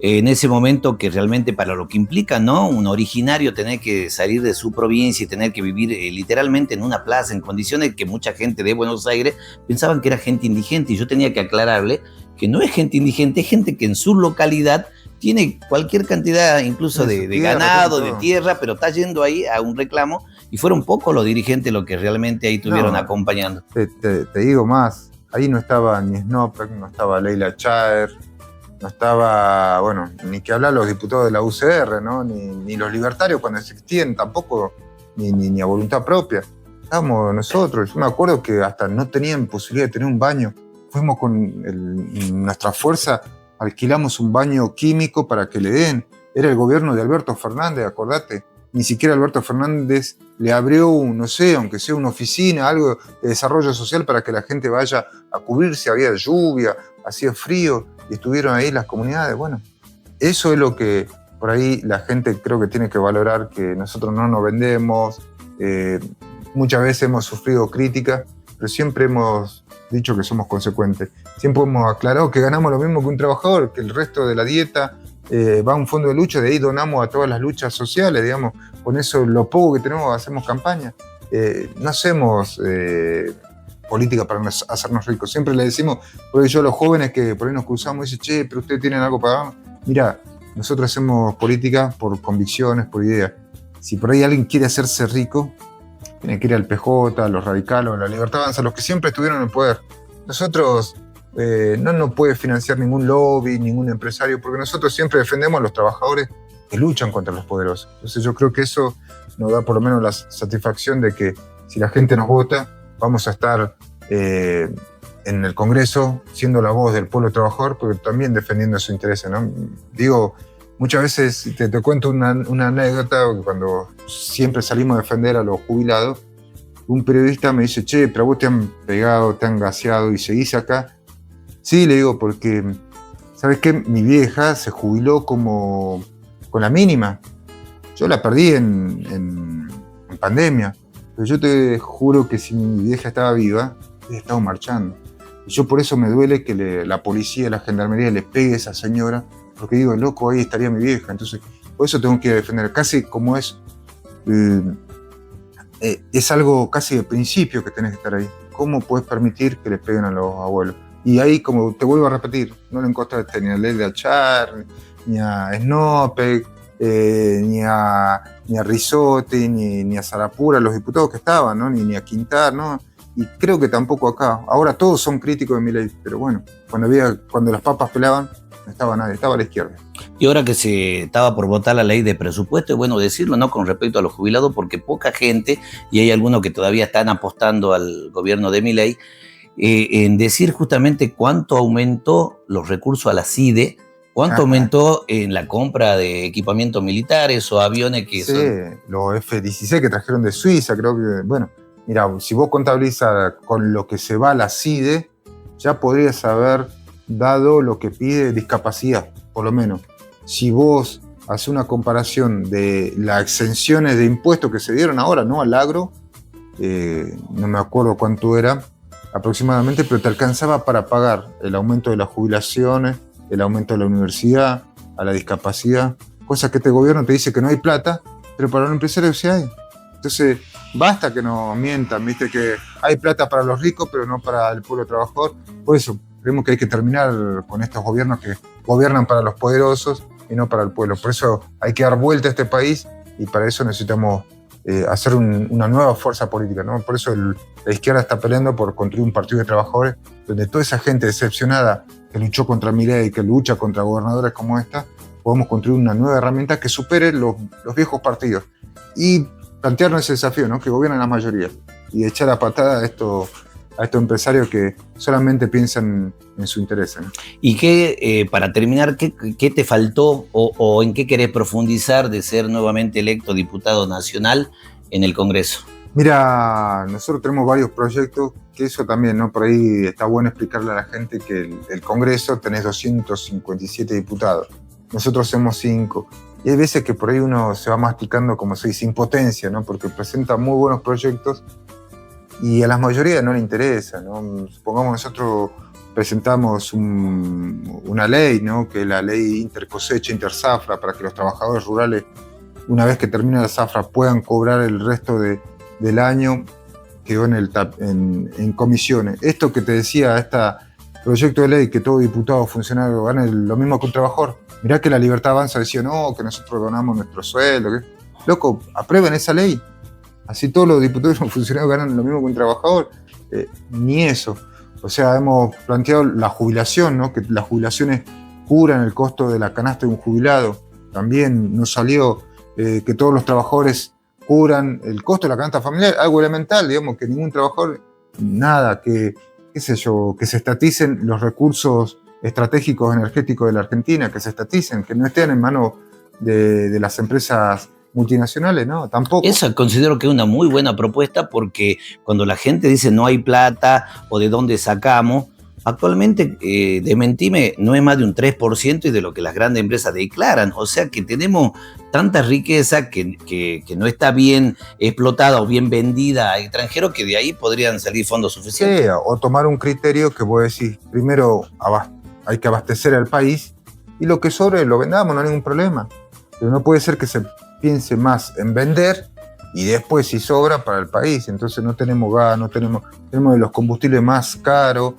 en ese momento, que realmente para lo que implica, ¿no?, un originario tener que salir de su provincia y tener que vivir literalmente en una plaza, en condiciones que mucha gente de Buenos Aires pensaban que era gente indigente, y yo tenía que aclararle que no es gente indigente, es gente que en su localidad tiene cualquier cantidad incluso de ganado, de tierra, pero está yendo ahí a un reclamo, y fueron pocos los dirigentes los que realmente ahí estuvieron acompañando. Te digo más, ahí no estaba ni Snopek, no estaba Leila Chaer, no estaba, bueno, ni que hablar los diputados de la UCR, ¿no? Ni los libertarios cuando existían tampoco, ni a voluntad propia. Estábamos nosotros, yo me acuerdo que hasta no tenían posibilidad de tener un baño. Fuimos con nuestra fuerza, alquilamos un baño químico para que le den. Era el gobierno de Alberto Fernández, acordate. Ni siquiera Alberto Fernández le abrió, no sé, aunque sea una oficina, algo de desarrollo social para que la gente vaya a cubrirse. Había lluvia, hacía frío, y estuvieron ahí las comunidades. Bueno, eso es lo que por ahí la gente creo que tiene que valorar, que nosotros no nos vendemos. Muchas veces hemos sufrido críticas, pero siempre hemos dicho que somos consecuentes. Siempre hemos aclarado que ganamos lo mismo que un trabajador, que el resto de la dieta va a un fondo de lucha, de ahí donamos a todas las luchas sociales, digamos. Con eso, lo poco que tenemos, hacemos campaña. No hacemos política para hacernos ricos. Siempre le decimos, porque yo a los jóvenes que por ahí nos cruzamos, dicen, che, pero ustedes tienen algo para dar. Mira, nosotros hacemos política por convicciones, por ideas. Si por ahí alguien quiere hacerse rico, tiene que ir al PJ, a los radicales, a la Libertad Avanza, los que siempre estuvieron en el poder. Nosotros no nos puede financiar ningún lobby, ningún empresario, porque nosotros siempre defendemos a los trabajadores que luchan contra los poderosos. Entonces yo creo que eso nos da por lo menos la satisfacción de que si la gente nos vota, vamos a estar en el Congreso siendo la voz del pueblo trabajador, pero también defendiendo sus intereses, ¿no? Digo, muchas veces te cuento una anécdota, cuando siempre salimos a defender a los jubilados, un periodista me dice, che, pero vos te han pegado, te han gaseado y seguís acá. Sí, le digo, porque, ¿sabes qué? Mi vieja se jubiló como con la mínima. Yo la perdí en pandemia, pero yo te juro que si mi vieja estaba viva, hubiera estado marchando. Y yo por eso me duele que la policía, la gendarmería le pegue a esa señora, porque digo, loco, ahí estaría mi vieja. Entonces, por eso tengo que defender, casi como es algo casi de principio que tenés que estar ahí. ¿Cómo puedes permitir que le peguen a los abuelos? Y ahí, como te vuelvo a repetir, no le encontraste ni a Leila Char, ni a Snopek, ni a Rizotti, ni a Sarapura, los diputados que estaban, ¿no? Ni a Quintar, ¿no? Y creo que tampoco acá. Ahora todos son críticos de Milei, pero bueno, cuando las papas pelaban, no estaba nadie, estaba a la izquierda. Y ahora que se estaba por votar la ley de presupuesto, es bueno decirlo, ¿no?, con respecto a los jubilados, porque poca gente, y hay algunos que todavía están apostando al gobierno de Milei, en decir justamente cuánto aumentó los recursos a la CIDE, cuánto aumentó en la compra de equipamientos militares o aviones que son... los F-16 que trajeron de Suiza, creo que, bueno, mira, si vos contabilizas con lo que se va a la CIDE, ya podrías haber dado lo que pide discapacidad, por lo menos. Si vos haces una comparación de las exenciones de impuestos que se dieron ahora, ¿no?, al agro, no me acuerdo cuánto era aproximadamente, pero te alcanzaba para pagar el aumento de las jubilaciones, el aumento de la universidad, a la discapacidad, cosas que este gobierno te dice que no hay plata, pero para los empresarios sí hay. Entonces, basta que nos mientan, viste, que hay plata para los ricos, pero no para el pueblo trabajador. Por eso, creemos que hay que terminar con estos gobiernos que gobiernan para los poderosos y no para el pueblo. Por eso hay que dar vuelta a este país, y para eso necesitamos hacer una nueva fuerza política, ¿no? Por eso la izquierda está peleando por construir un partido de trabajadores donde toda esa gente decepcionada que luchó contra Milei, que lucha contra gobernadores como esta, podemos construir una nueva herramienta que supere los viejos partidos y plantearnos ese desafío, ¿no?, que gobiernan las mayorías, y echar a patada a estos empresarios que solamente piensan en su interés, ¿no? Y que, para terminar, ¿qué te faltó o en qué querés profundizar de ser nuevamente electo diputado nacional en el Congreso? Mira, nosotros tenemos varios proyectos, que eso también, ¿no? Por ahí está bueno explicarle a la gente que el Congreso tenés 257 diputados, nosotros somos 5. Y hay veces que por ahí uno se va masticando, como se dice, impotencia, ¿no? Porque presenta muy buenos proyectos y a la mayoría no le interesa, ¿no? Supongamos nosotros presentamos una ley, ¿no? Que es la ley intercosecha, interzafra, para que los trabajadores rurales, una vez que termina la zafra, puedan cobrar el resto del año. Quedó en comisiones. Esto que te decía, este proyecto de ley que todo diputado o funcionario gane lo mismo que un trabajador. Mirá que la Libertad Avanza decía, no, que nosotros donamos nuestro sueldo. Loco, aprueben esa ley. Así todos los diputados y funcionarios ganan lo mismo que un trabajador. Ni eso. O sea, hemos planteado la jubilación, ¿no? Que las jubilaciones cubran el costo de la canasta de un jubilado. También nos salió que todos los trabajadores cubran el costo de la canasta familiar, algo elemental, digamos, que ningún trabajador, nada, qué sé yo, que se estaticen los recursos estratégicos energéticos de la Argentina, que se estaticen, que no estén en manos de las empresas multinacionales, ¿no? Tampoco. Esa considero que es una muy buena propuesta, porque cuando la gente dice no hay plata o de dónde sacamos, actualmente, desmentime, no es más de un 3% y de lo que las grandes empresas declaran. O sea que tenemos tanta riqueza que no está bien explotada o bien vendida a extranjeros, que de ahí podrían salir fondos suficientes. Sí, o tomar un criterio que vos decís, primero hay que abastecer al país y lo que sobre lo vendamos, no hay ningún problema. Pero no puede ser que se piense más en vender y después si sobra para el país. Entonces no tenemos gas, tenemos los combustibles más caros.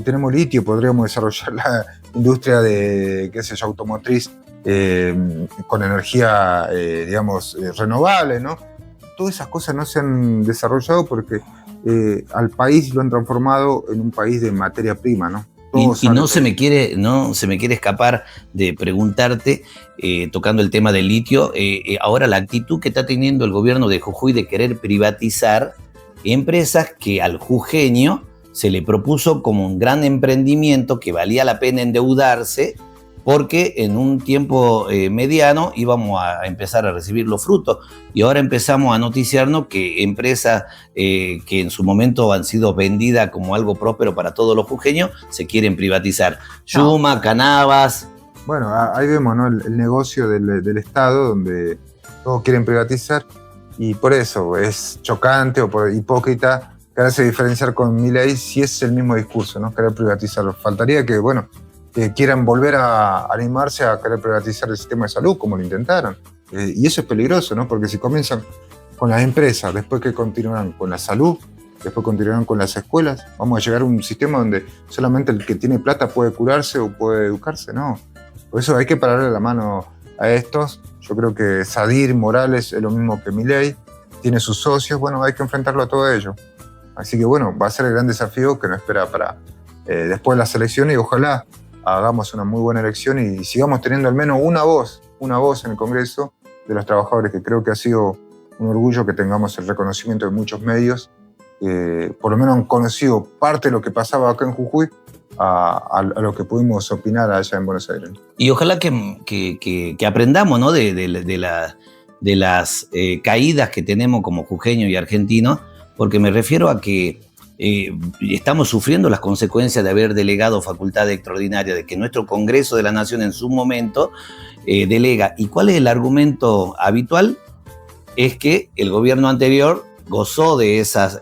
Tenemos litio, podríamos desarrollar la industria de, qué sé yo, automotriz con energía, digamos, renovable, ¿no? Todas esas cosas no se han desarrollado porque al país lo han transformado en un país de materia prima, ¿no? Y no se me quiere escapar de preguntarte, tocando el tema del litio, ahora la actitud que está teniendo el gobierno de Jujuy de querer privatizar empresas que al jujeño se le propuso como un gran emprendimiento que valía la pena endeudarse, porque en un tiempo mediano íbamos a empezar a recibir los frutos. Y ahora empezamos a noticiarnos que empresas que en su momento han sido vendidas como algo próspero para todos los jujeños se quieren privatizar. Yuma, Canavas. Bueno, ahí vemos, ¿no? el negocio del Estado, donde todos quieren privatizar, y por eso es chocante o por hipócrita quererse diferenciar con Milei si es el mismo discurso, ¿no? Querer privatizarlo. Faltaría que, bueno, que quieran volver a animarse a querer privatizar el sistema de salud, como lo intentaron. Y eso es peligroso, ¿no? Porque si comienzan con las empresas, después que continuarán con la salud, después continuarán con las escuelas, vamos a llegar a un sistema donde solamente el que tiene plata puede curarse o puede educarse, ¿no? Por eso hay que pararle la mano a estos. Yo creo que Sadir Morales es lo mismo que Milei, tiene sus socios, bueno, hay que enfrentarlo a todo ello. Así que bueno, va a ser el gran desafío que nos espera para después de las elecciones, y ojalá hagamos una muy buena elección y sigamos teniendo al menos una voz en el Congreso de los trabajadores, que creo que ha sido un orgullo que tengamos el reconocimiento de muchos medios, por lo menos han conocido parte de lo que pasaba acá en Jujuy a lo que pudimos opinar allá en Buenos Aires. Y ojalá que aprendamos, ¿no? de las caídas que tenemos como jujeños y argentinos, porque me refiero a que estamos sufriendo las consecuencias de haber delegado facultades extraordinarias, de que nuestro Congreso de la Nación en su momento delega. ¿Y cuál es el argumento habitual? Es que el gobierno anterior gozó de esas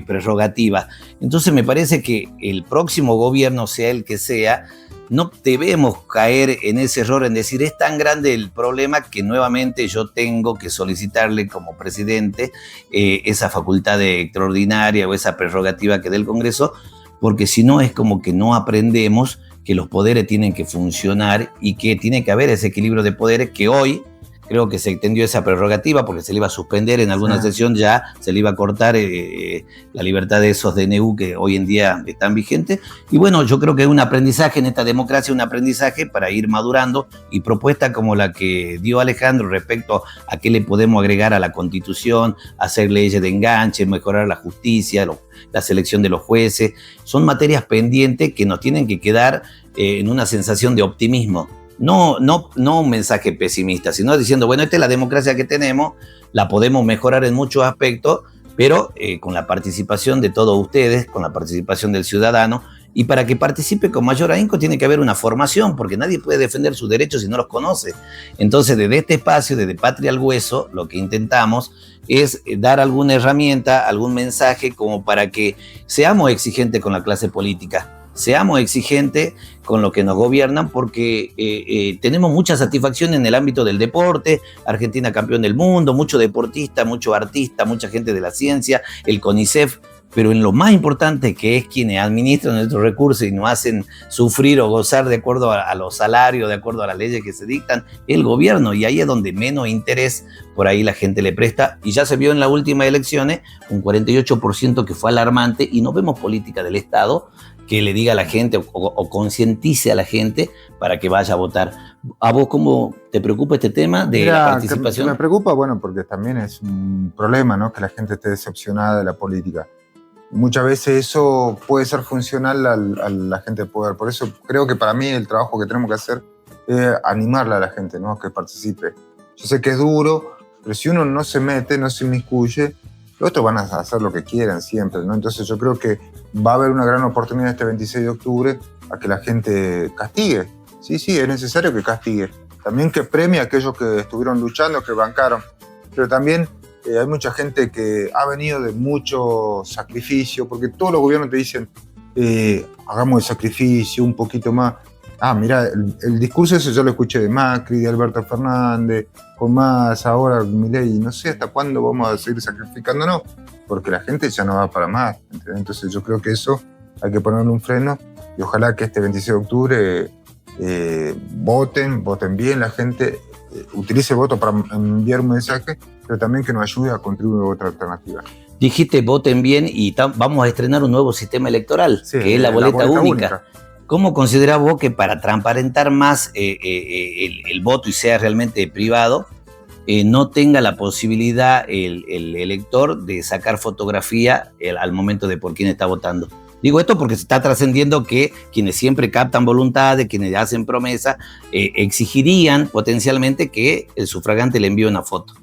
prerrogativas. Entonces me parece que el próximo gobierno, sea el que sea, no debemos caer en ese error en decir es tan grande el problema que nuevamente yo tengo que solicitarle como presidente esa facultad extraordinaria o esa prerrogativa que dé el Congreso, porque si no es como que no aprendemos que los poderes tienen que funcionar y que tiene que haber ese equilibrio de poderes, que hoy creo que se extendió esa prerrogativa porque se le iba a suspender en alguna sesión, ya se le iba a cortar la libertad de esos DNU que hoy en día están vigentes. Y bueno, yo creo que es un aprendizaje en esta democracia, un aprendizaje para ir madurando, y propuestas como la que dio Alejandro respecto a qué le podemos agregar a la Constitución, hacer leyes de enganche, mejorar la justicia, la selección de los jueces, son materias pendientes que nos tienen que quedar en una sensación de optimismo. no un mensaje pesimista, sino diciendo, bueno, esta es la democracia que tenemos, la podemos mejorar en muchos aspectos, pero con la participación de todos ustedes, con la participación del ciudadano, y para que participe con mayor ahínco tiene que haber una formación, porque nadie puede defender sus derechos si no los conoce. Entonces, desde este espacio, desde Patria al Hueso, lo que intentamos es dar alguna herramienta, algún mensaje como para que seamos exigentes con la clase política, seamos exigentes con lo que nos gobiernan, porque tenemos mucha satisfacción en el ámbito del deporte. Argentina campeón del mundo, mucho deportista, mucho artista, mucha gente de la ciencia, el CONICET, pero en lo más importante, que es quienes administran nuestros recursos y nos hacen sufrir o gozar de acuerdo a los salarios, de acuerdo a las leyes que se dictan, el gobierno, y ahí es donde menos interés por ahí la gente le presta, y ya se vio en las últimas elecciones un 48% que fue alarmante, y no vemos política del Estado que le diga a la gente o concientice a la gente para que vaya a votar. ¿A vos cómo te preocupa este tema de la participación? Me preocupa, bueno, porque también es un problema, ¿no? Que la gente esté decepcionada de la política. Muchas veces eso puede ser funcional a la gente de poder. Por eso creo que para mí el trabajo que tenemos que hacer es animarle a la gente, ¿no? Que participe. Yo sé que es duro, pero si uno no se mete, no se inmiscuye, los otros van a hacer lo que quieran siempre, ¿no? Entonces yo creo que va a haber una gran oportunidad este 26 de octubre a que la gente castigue. Sí, es necesario que castigue. También que premie a aquellos que estuvieron luchando, que bancaron. Pero también hay mucha gente que ha venido de mucho sacrificio, porque todos los gobiernos te dicen, hagamos el sacrificio un poquito más. Mira, el discurso ese yo lo escuché de Macri, de Alberto Fernández, con más ahora Milei, no sé hasta cuándo vamos a seguir sacrificándonos, porque la gente ya no va para más. ¿Entendés? Entonces yo creo que eso hay que ponerle un freno, y ojalá que este 26 de octubre voten bien la gente, utilice el voto para enviar un mensaje, pero también que nos ayude a construir otra alternativa. Dijiste voten bien, y vamos a estrenar un nuevo sistema electoral, que es la boleta única. ¿Cómo considerás vos que para transparentar más el voto y sea realmente privado, no tenga la posibilidad el elector de sacar fotografía al momento de por quién está votando? Digo esto porque se está trascendiendo que quienes siempre captan voluntades, quienes hacen promesas, exigirían potencialmente que el sufragante le envíe una foto.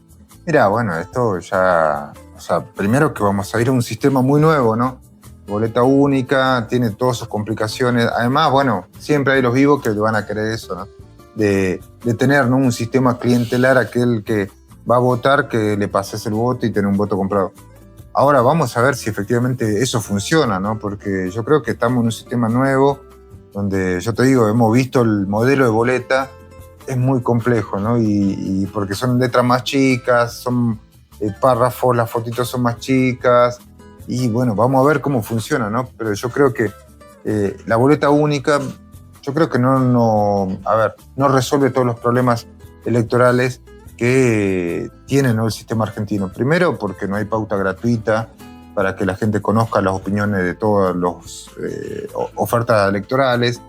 Mira, bueno, esto ya... O sea, primero que vamos a ir a un sistema muy nuevo, ¿no? Boleta única, tiene todas sus complicaciones. Además, bueno, siempre hay los vivos que van a querer eso, ¿no? De tener, ¿no? Un sistema clientelar, aquel que va a votar, que le pases el voto y tener un voto comprado. Ahora vamos a ver si efectivamente eso funciona, ¿no? Porque yo creo que estamos en un sistema nuevo, donde, yo te digo, hemos visto el modelo de boleta, es muy complejo, ¿no? Y porque son letras más chicas, son párrafos, las fotitos son más chicas, y bueno, vamos a ver cómo funciona, ¿no? Pero yo creo que la boleta única, yo creo que no resuelve todos los problemas electorales que tiene, ¿no? El sistema argentino. Primero, porque no hay pauta gratuita para que la gente conozca las opiniones de todas las ofertas electorales.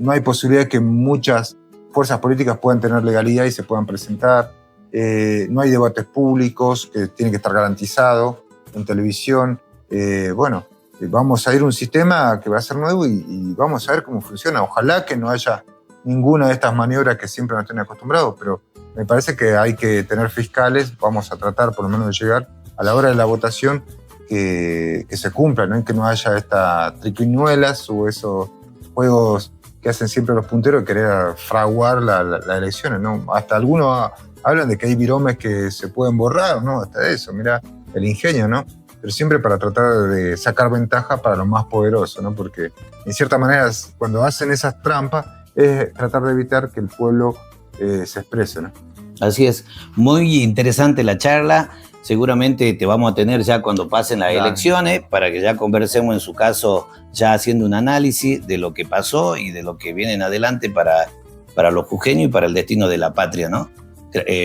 No hay posibilidad de que muchas fuerzas políticas puedan tener legalidad y se puedan presentar. No hay debates públicos, que tienen que estar garantizados en televisión. Vamos a ir a un sistema que va a ser nuevo y vamos a ver cómo funciona. Ojalá que no haya ninguna de estas maniobras que siempre nos tienen acostumbrados, pero me parece que hay que tener fiscales. Vamos a tratar por lo menos de llegar a la hora de la votación que se cumpla, ¿no? Y que no haya estas triquiñuelas o esos juegos que hacen siempre los punteros de querer fraguar las elecciones, ¿no? Hasta algunos hablan de que hay viromes que se pueden borrar, ¿no? Hasta eso, mira el ingenio, ¿no? Pero siempre para tratar de sacar ventaja para los más poderosos, ¿no? Porque en cierta manera cuando hacen esas trampas es tratar de evitar que el pueblo se exprese, ¿no? Así es, muy interesante la charla. Seguramente te vamos a tener ya cuando pasen las elecciones, para que ya conversemos, en su caso, ya haciendo un análisis de lo que pasó y de lo que viene en adelante para los jujeños y para el destino de la patria, ¿no?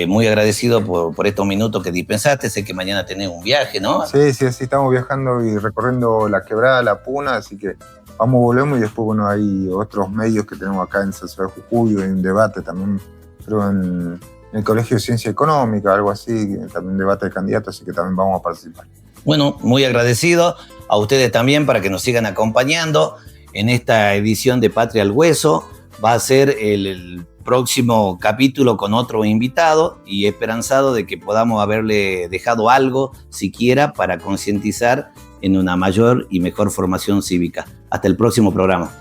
Muy agradecido por estos minutos que dispensaste. Sé que mañana tenés un viaje, ¿no? Sí, estamos viajando y recorriendo la Quebrada, la Puna, así que volvemos, y después, bueno, hay otros medios que tenemos acá en San Ciudad de Jujuy, hay un debate también, creo, en el Colegio de Ciencia Económica, algo así, también debate de candidatos, así que también vamos a participar. Bueno, muy agradecido a ustedes también para que nos sigan acompañando en esta edición de Patria al Hueso. Va a ser el próximo capítulo con otro invitado y esperanzado de que podamos haberle dejado algo siquiera para concientizar en una mayor y mejor formación cívica. Hasta el próximo programa.